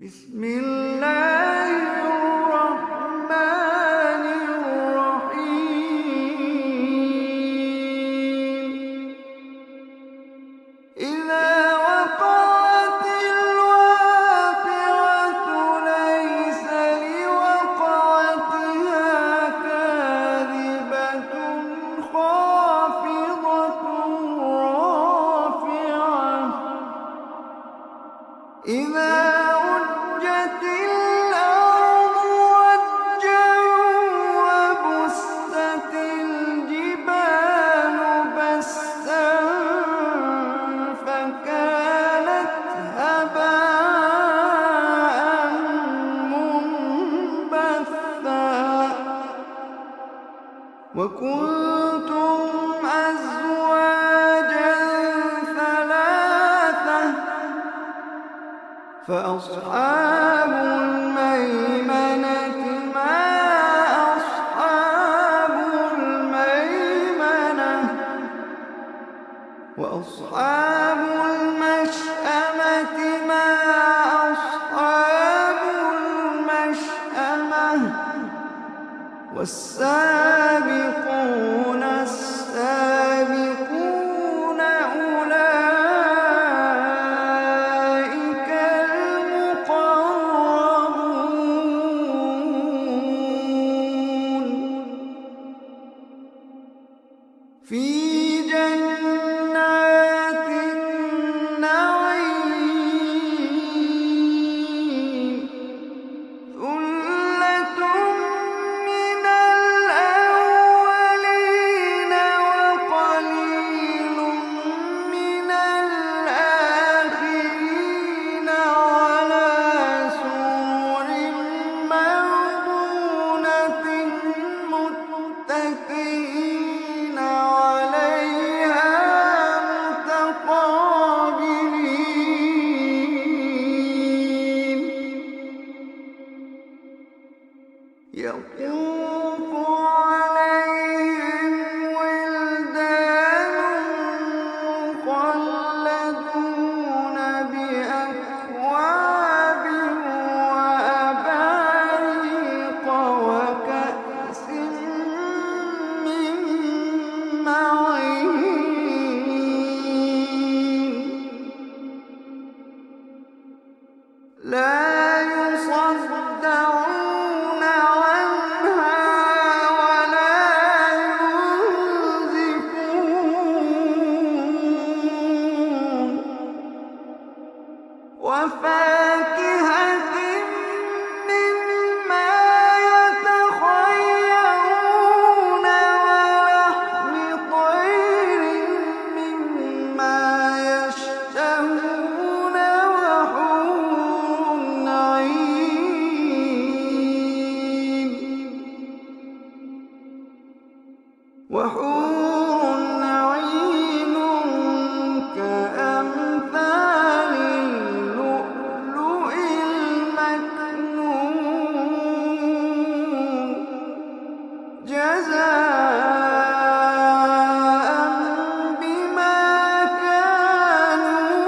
بسم الله الرحمن الرحيم إذا وقعت الواقعة ليس لوقعتها كاذبة خافضة رافعة إذا رجت الأرض رجا وبست الجبال بسا فكانت هباء منبثا وكنتم أزواجا ثلاثة فأصحاب الميمنة ما أصحاب الميمنة وأصحاب المشأمة ما أصحاب المشأمة والسابقون السابقون أولئك المقربون في جنات النعيم ثلة من الأولين وقليل من الآخرين على سرر موضونة متكئين عليها متقابلين يطوف عليهم ولدان مخلدون بأكواب وأباريق وكأس من معين لا يصدعون عنها ولا ينزفون وفاكهة مما يتخيرون ولحم طير مما يشتهون وحور عين كأمثال اللؤلؤ المكنون جزاء بما كانوا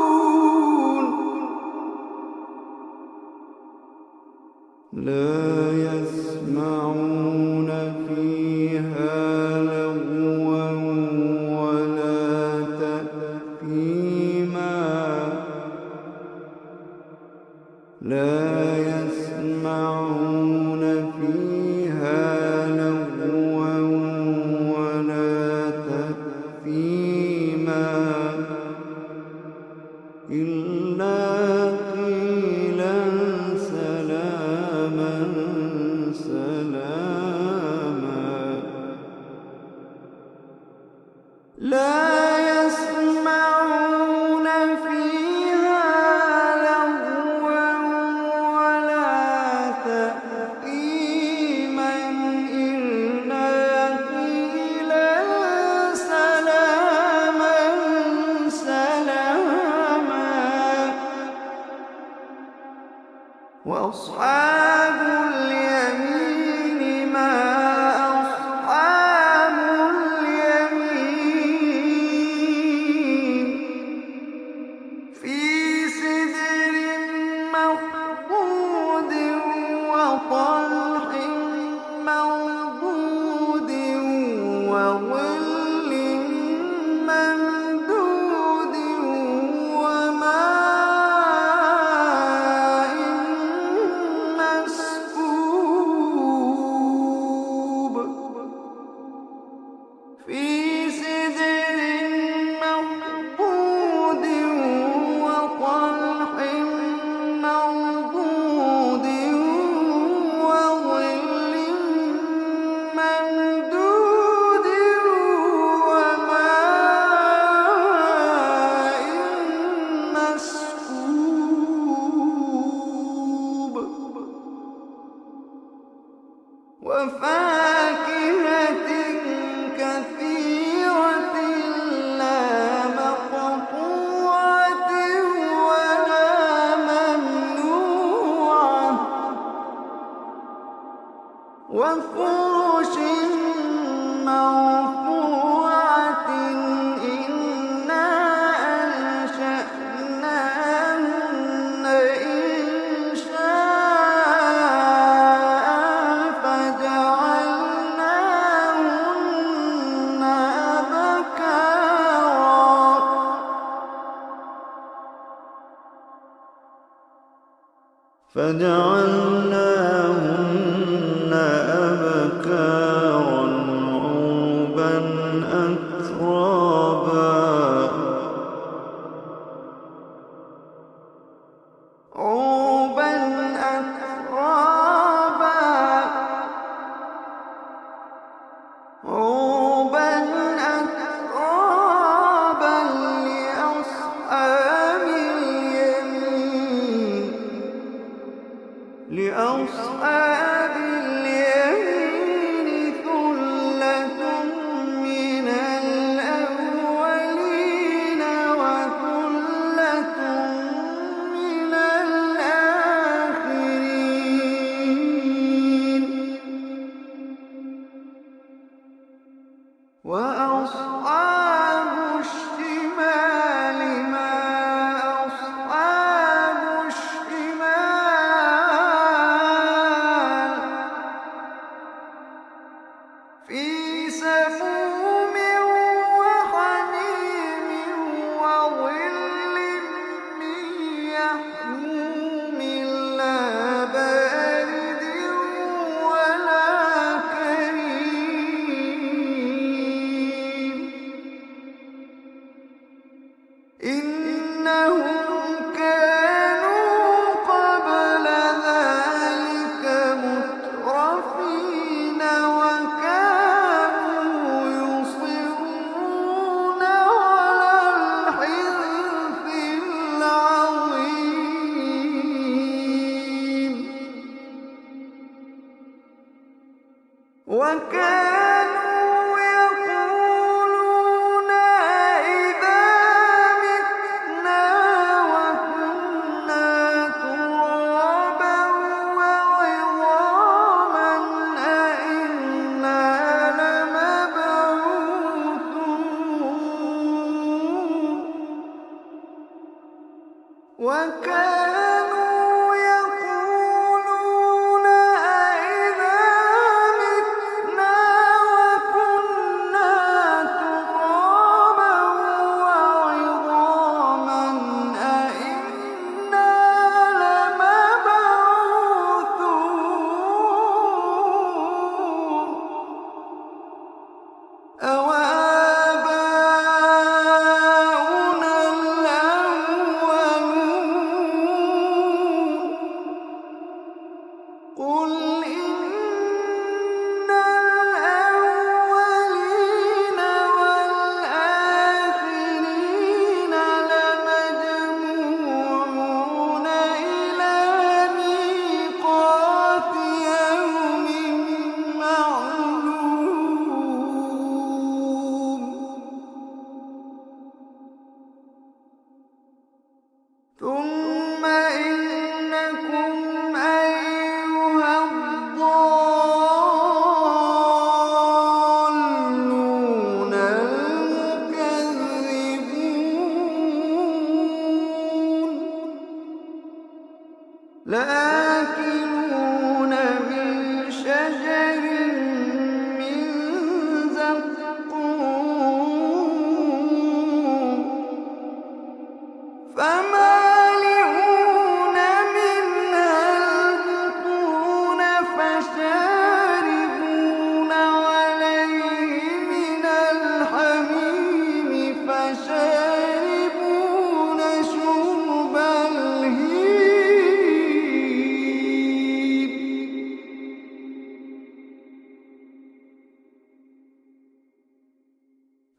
يعملون لا يسمعون فيها لغوا ولا تأثيما لا يسمعون فيها لغوا ولا تأثيما إلا قيلا سلاما سلاما لا يسمعون فيها لغوا ولا تأثيما إلا قيلا سلاما سلاما وأصحاب اليمين ما أصحاب اليمين في سدر مخضود وطلح منضود وظل ممدود وماء مسكوب في سدر مخضود وطلح منضود وظل ممدود وماء مسكوب وفاكهة كثيرة لا مقطوعة ولا ممنوعة وفرش مرفوعة إنا أنشأناهن إنشاء فجعلناهن أبكارا عربا أترابا لأصحاب اليمين ثلة من الأولين وثلة من الآخرين وأصحاب الشمال ما أصحاب الشمال في سموم وحميم وظل من يحموم لا بارد ولا كريم إنهم كانوا قبل ذلك مترفين وكانوا يصرون على الحنث العظيم وكانوا يقولون أئذا متنا وكنا ترابا وعظاما أئنا لمبعوثون وكانوا يقولون أئذا متنا وكنا ترابا وعظاما أئنا لمبعوثون أوآباؤنا الأولون قل إن الأولين والآخرين لمجموعون إلى ميقات يوم معلوم ثم إنكم أيها الضالون المكذبون لآكلون من شجر من زقوم فمالئون منها البطون فشاربون عليه من الحميم فشاربون شرب الهيم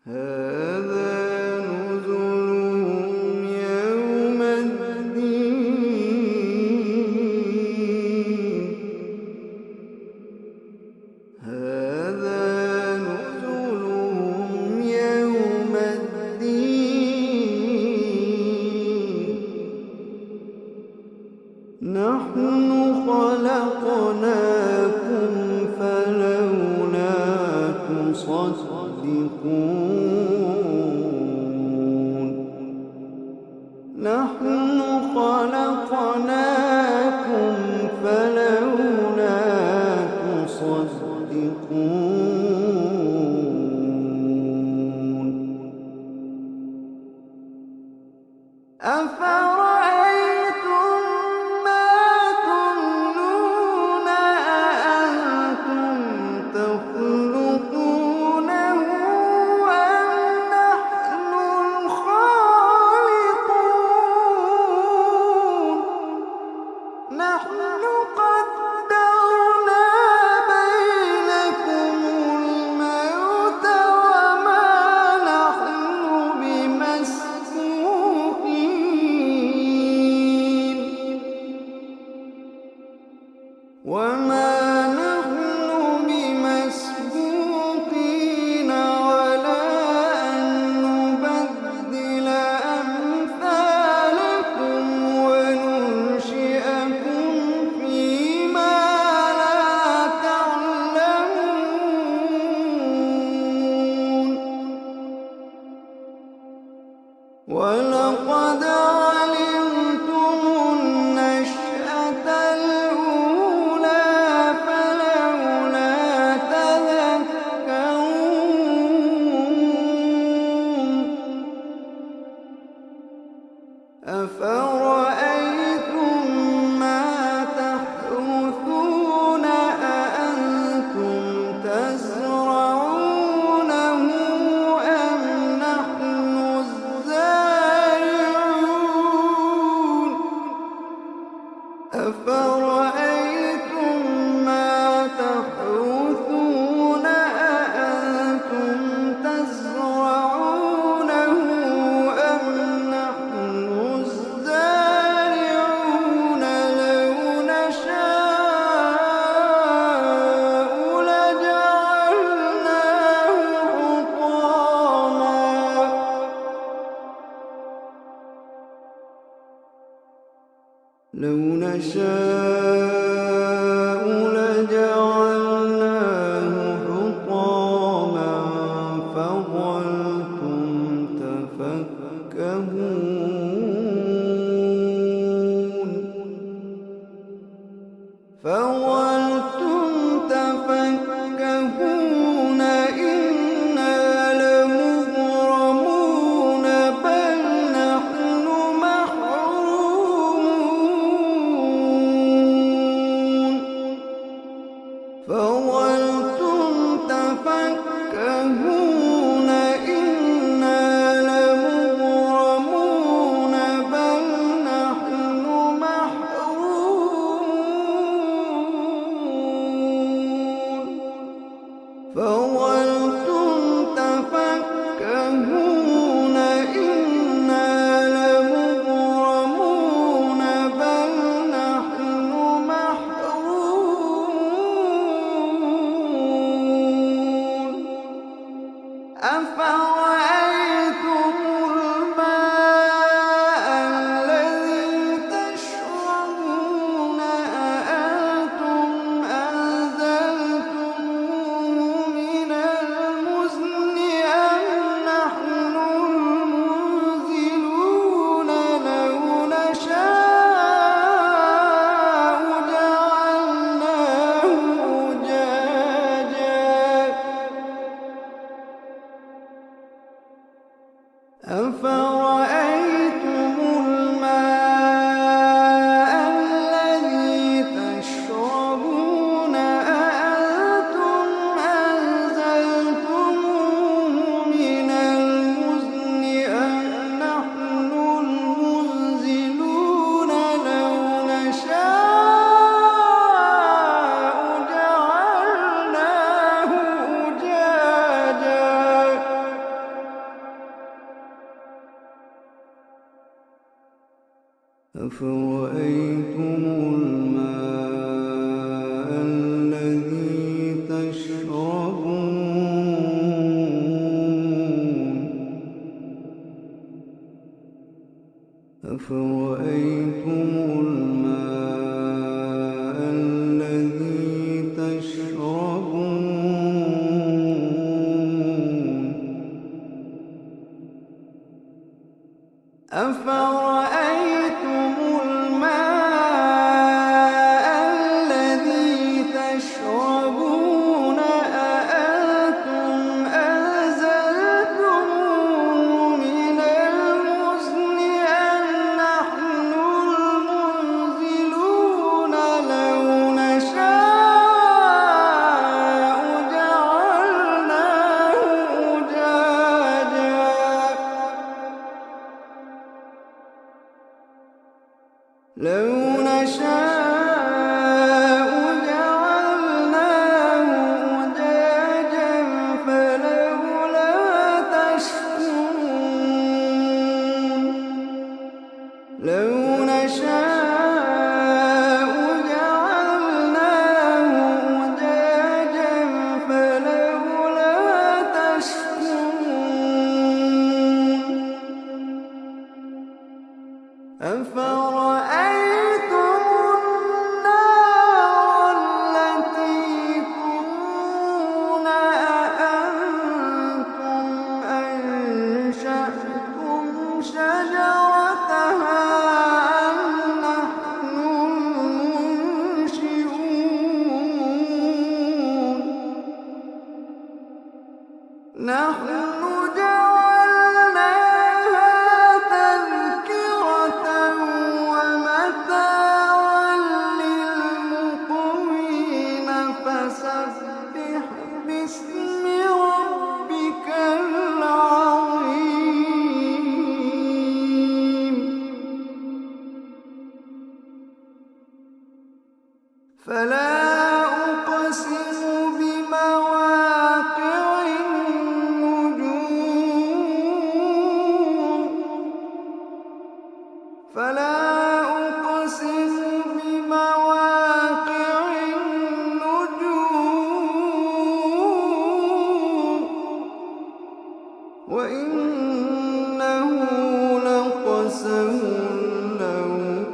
هذا نزلهم يوم الدين هذا نزلهم يوم الدين نحن خلقناكم فلولا تصدقون نحن خلقناكم فلولا تصدقون أفرأيتم ما تمنون أأنتم تخلقونه أم نحن الخالقون نحن قدرنا بينكم الموت وما نحن بمسبوقين على أن نبدل أمثالكم وننشئكم فيما لا تعلمون ولقد علمتم النشأة الأولى فلولا تذكرون أفرأيتم ما تحرثون أأنتم تزرعونه أم نحن الزارعون أفرأيتم ما تحرثون أأنتم تزرعونه أم نحن الزارعون لو نشاء لجعلناه حطاما لو نشاء لجعلناه حطاما فظلتم تفكهون إنا لمغرمون بل نحن محرومون. أفرأيتم الماء الذي تشربون أفرأيتم الماء الذي تشربون أفرأيتم الماء الذي تشربون أأنتم أنزلتموه من المزن أم نحن المنزلون لو نشاء جعلناه أجاجا لو نشاء جعلناه أجاجا فلولا تشكرون لو نشاء جعلناه أجاجا فلولا تشكرون أفرأيتم النار التي تورون أأنتم أنشأتم شجرتها أم نحن المنشئون نحن جعلناها تذكرة ومتاعا للمقوين فسبح باسم ربك العظيم فلا أقسم بمواقع النجوم فلا أقسم بمواقع النجوم وإنه لقسم لو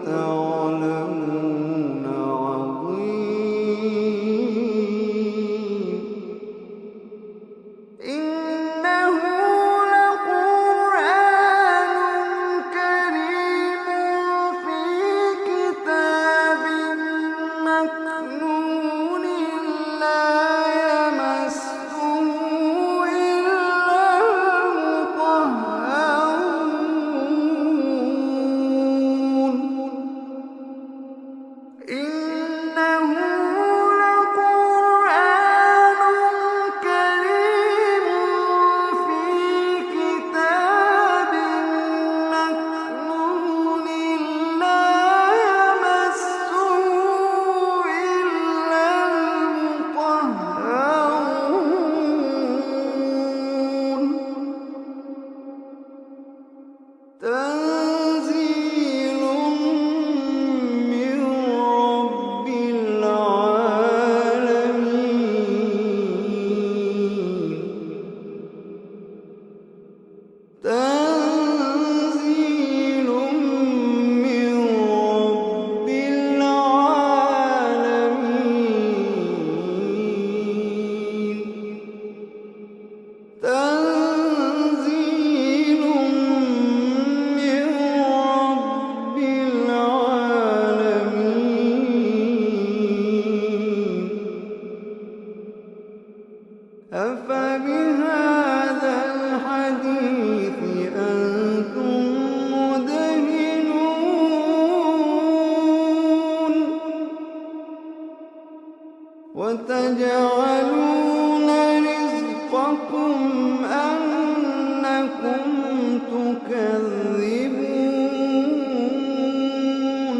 تعلمون عظيم إنه لقرآن كريم في كتاب مكنون لا يمسه إلا المطهرون إنه لقرآن كريم في كتاب مكنون لا يمسه إلا المطهرون تنزيل من رب العالمين تنزيل من رب العالمين تنزيل من رب العالمين أفبهذا الحديث أنتم مدهنون وتجعلون رزقكم أنكم تكذبون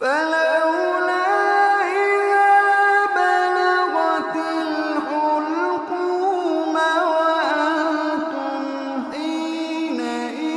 فلولا إذا بلغت الحلقوم وأنتم حينئذ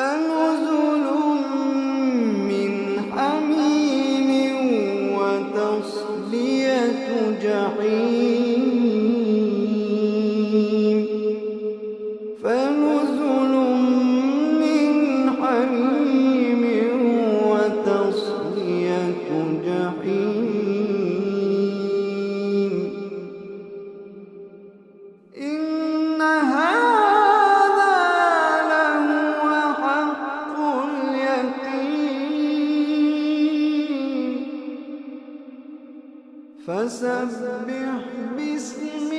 فنزل من حميم وتصلية جحيم فنزل من حميم وتصلية جحيم إن هذا لهو حق اليقين فسبح باسم